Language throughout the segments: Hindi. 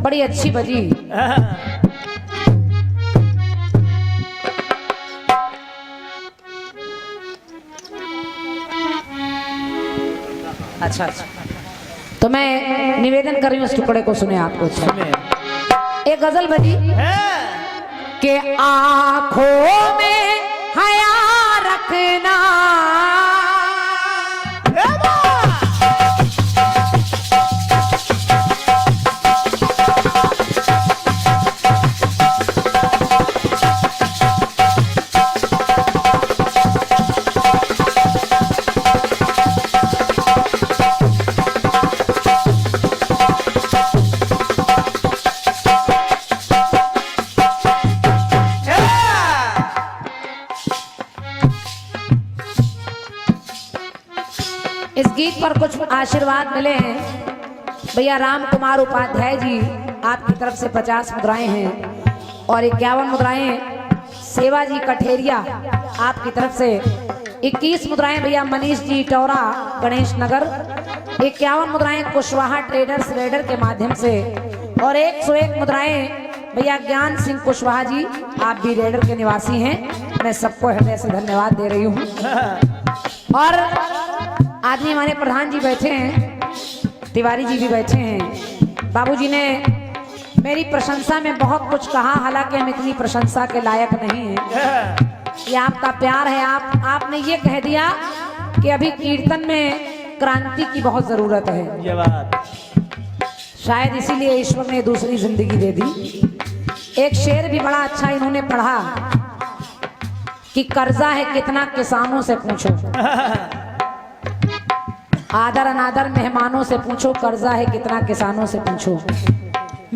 बड़ी अच्छी बजी। अच्छा अच्छा, तो मैं निवेदन कर रही हूँ, उस टुकड़े को सुने आपको। एक गजल बजी के आंखों में हया रखना, इस गीत पर कुछ आशीर्वाद मिले हैं। भैया राम कुमार उपाध्याय जी आपकी तरफ से 50 मुद्राएं हैं और 51 मुद्राएं सेवा जी कठेरिया आपकी तरफ से, 21 मुद्राएं भैया मनीष जी टौरा गणेश नगर, 51 मुद्राएं कुशवाहा ट्रेडर्स रेडर के माध्यम से और 101 मुद्राएं भैया ज्ञान सिंह कुशवाहा जी, आप भी रेडर के निवासी हैं। मैं सबको हृदय से धन्यवाद दे रही हूँ। और आदमी हमारे प्रधान जी बैठे हैं, तिवारी जी भी बैठे हैं। बाबूजी ने मेरी प्रशंसा में बहुत कुछ कहा, हालांकि हम इतनी प्रशंसा के लायक नहीं हैं। ये आपका प्यार है। आपने ये कह दिया कि अभी कीर्तन में क्रांति की बहुत जरूरत है। ये बात शायद इसीलिए ईश्वर ने दूसरी जिंदगी दे दी। एक शेर भी बड़ा अच्छा इन्होंने पढ़ा कि कर्जा है कितना किसानों से पूछो, आदर अनादर मेहमानों से पूछो, कर्जा है कितना किसानों से पूछो।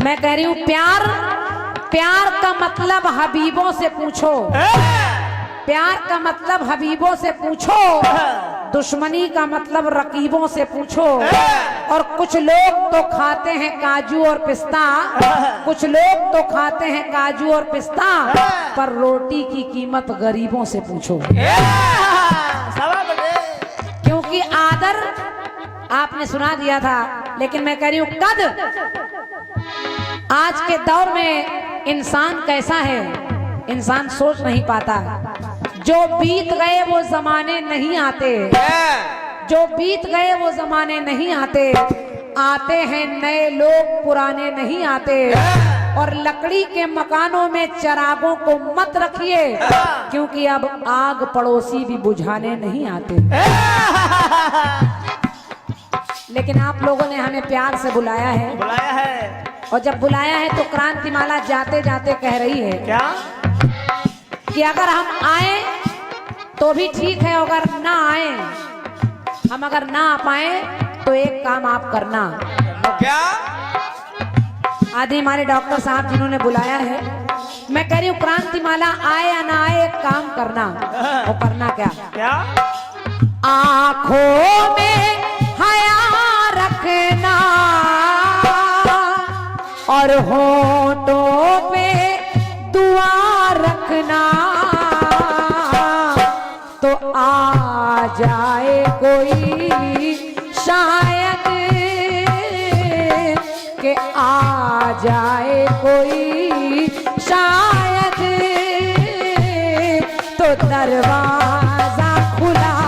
मैं कह रही हूं प्यार का मतलब हबीबों से पूछो, प्यार का मतलब हबीबों से पूछो, दुश्मनी का मतलब रकीबों से पूछो। और कुछ लोग तो खाते हैं काजू और पिस्ता, कुछ लोग तो खाते हैं काजू और पिस्ता, पर रोटी की कीमत गरीबों से पूछो। क्योंकि आदर आपने सुना दिया था, लेकिन मैं कह रही हूं कद। आज के दौर में इंसान कैसा है, इंसान सोच नहीं पाता। जो बीत गए वो जमाने नहीं आते, जो बीत गए वो जमाने नहीं आते, आते हैं नए लोग पुराने नहीं आते। और लकड़ी के मकानों में चिरागों को मत रखिए, क्योंकि अब आग पड़ोसी भी बुझाने नहीं आते। लेकिन आप लोगों ने हमें प्यार से बुलाया है, और जब बुलाया है तो क्रांतिमाला जाते जाते कह रही है क्या कि अगर हम आए तो भी ठीक है, अगर ना आए, हम अगर ना आ पाए तो एक काम आप करना। क्या? आदि हमारे डॉक्टर साहब जिन्होंने बुलाया है, मैं कह रही हूँ क्रांतिमाला आए या ना आए एक काम करना। वो करना क्या? आंखों में हया रखना और होठों पे दुआ रखना, तो आ जाए कोई शायद, के आ जाए कोई शायद, तो दरवाजा खुला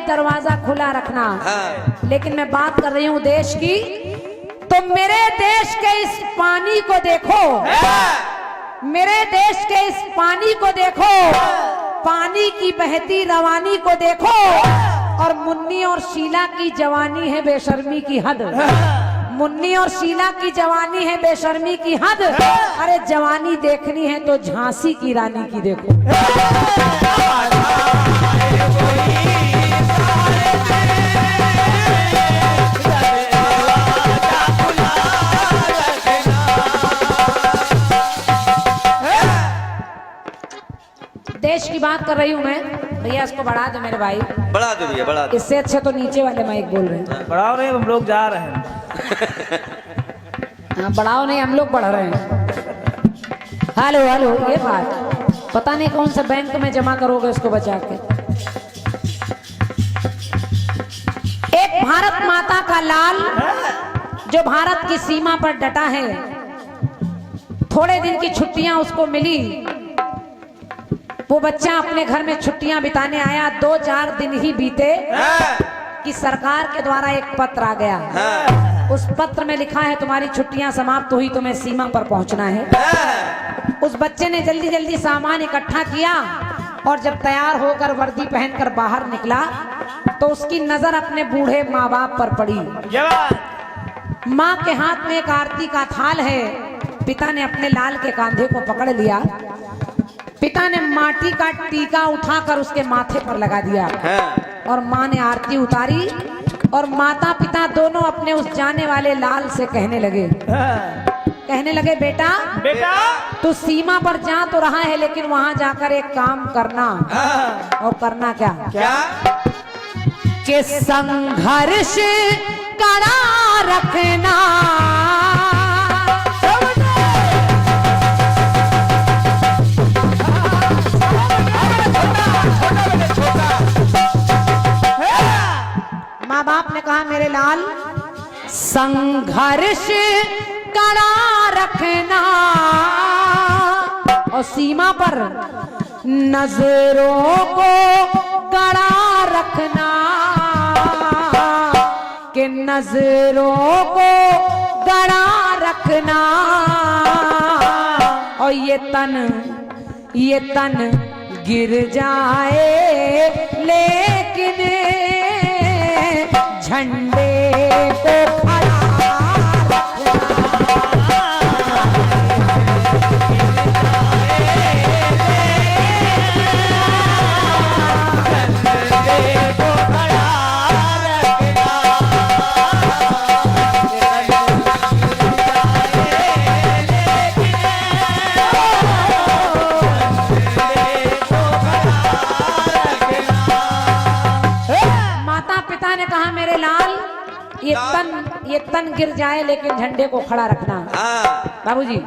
दरवाजा खुला रखना। हाँ। लेकिन मैं बात कर रही हूँ देश की, तो मेरे देश के इस पानी को देखो, मेरे देश के इस पानी को देखो, पानी की बहती रवानी को देखो, और मुन्नी और शीला की जवानी है बेशर्मी की हद। मुन्नी और शीला की जवानी है बेशर्मी की हद। अरे जवानी देखनी है तो झांसी की रानी की देखो। देश की बात कर रही हूँ मैं। भैया इसको बढ़ा दो मेरे भाई। बढ़ा दो भैया, बढ़ा दो। इससे अच्छे तो नीचे वाले माइक बोल रहे हैं। बढ़ाओ नहीं, हम लोग जा रहे हैं। हाँ बढ़ाओ नहीं, हम लोग बढ़ रहे हैं। हेलो हेलो, ये बात पता नहीं कौन सा बैंक में जमा करोगे इसको बचा के। एक भारत माता का लाल जो भारत की सीमा पर डटा है, थोड़े दिन की छुट्टियां उसको मिली। वो बच्चा अपने घर में छुट्टियां बिताने आया। 2-4 दिन ही बीते कि सरकार के द्वारा एक पत्र आ गया। उस पत्र में लिखा है तुम्हारी छुट्टियां समाप्त हुई, तुम्हें सीमा पर पहुंचना है। उस बच्चे ने जल्दी जल्दी सामान इकट्ठा किया और जब तैयार होकर वर्दी पहनकर बाहर निकला तो उसकी नजर अपने बूढ़े माँ बाप पर पड़ी। माँ के हाथ में एक आरती का थाल है। पिता ने अपने लाल के कांधे को पकड़ लिया। पिता ने माटी का टीका उठाकर उसके माथे पर लगा दिया और माँ ने आरती उतारी और माता पिता दोनों अपने उस जाने वाले लाल से कहने लगे बेटा बेटा तू सीमा पर जा तो रहा है, लेकिन वहां जाकर एक काम करना। और करना क्या? कि संघर्ष कड़ा रखना। माँ बाप ने कहा मेरे लाल संघर्ष कड़ा रखना और सीमा पर नजरों को कड़ा रखना। कि नजरों को कड़ा रखना और ये तन गिर जाए लेकिन झंडे को खड़ा ये तन गिर जाए लेकिन झंडे को खड़ा रखना। बाबूजी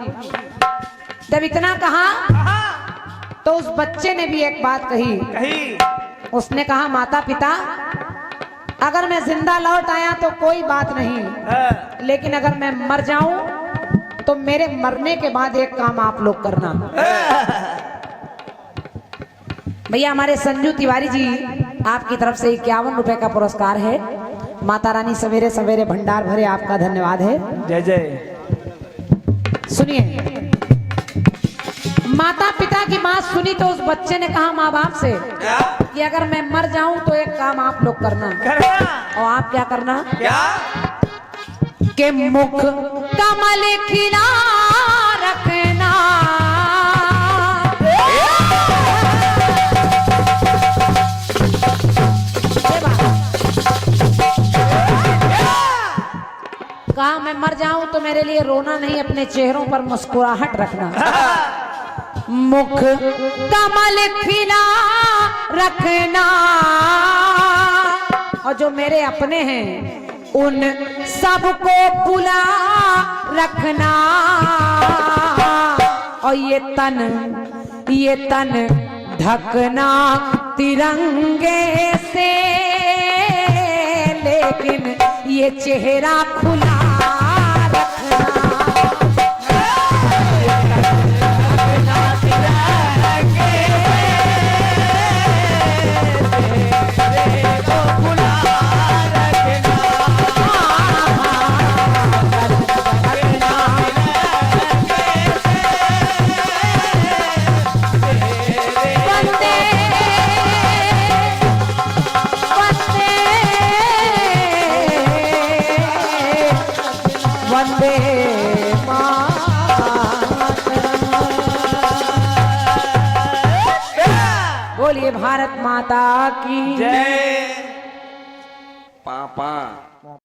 जब इतना कहा तो उस बच्चे ने भी एक बात कही। उसने कहा माता पिता अगर मैं जिंदा लौट आया तो कोई बात नहीं, लेकिन अगर मैं मर जाऊं तो मेरे मरने के बाद एक काम आप लोग करना। भैया हमारे संजू तिवारी जी आपकी तरफ से 51 रुपए का पुरस्कार है। माता रानी सवेरे सवेरे भंडार भरे, आपका धन्यवाद है। जय जय। सुनिए, माता पिता की बात सुनी तो उस बच्चे ने कहा माँ बाप से कि अगर मैं मर जाऊं तो एक काम आप लोग करना। और आप क्या करना? कि मुख कमल खिला रखना। कहा मैं मर जाऊं तो मेरे लिए रोना नहीं, अपने चेहरों पर मुस्कुराहट रखना। मुख कमल खिला रखना और जो मेरे अपने हैं उन सबको बुला रखना। और ये तन ढकना तिरंगे से, लेकिन ये चेहरा खुला बोलिए भारत माता की जय। पापा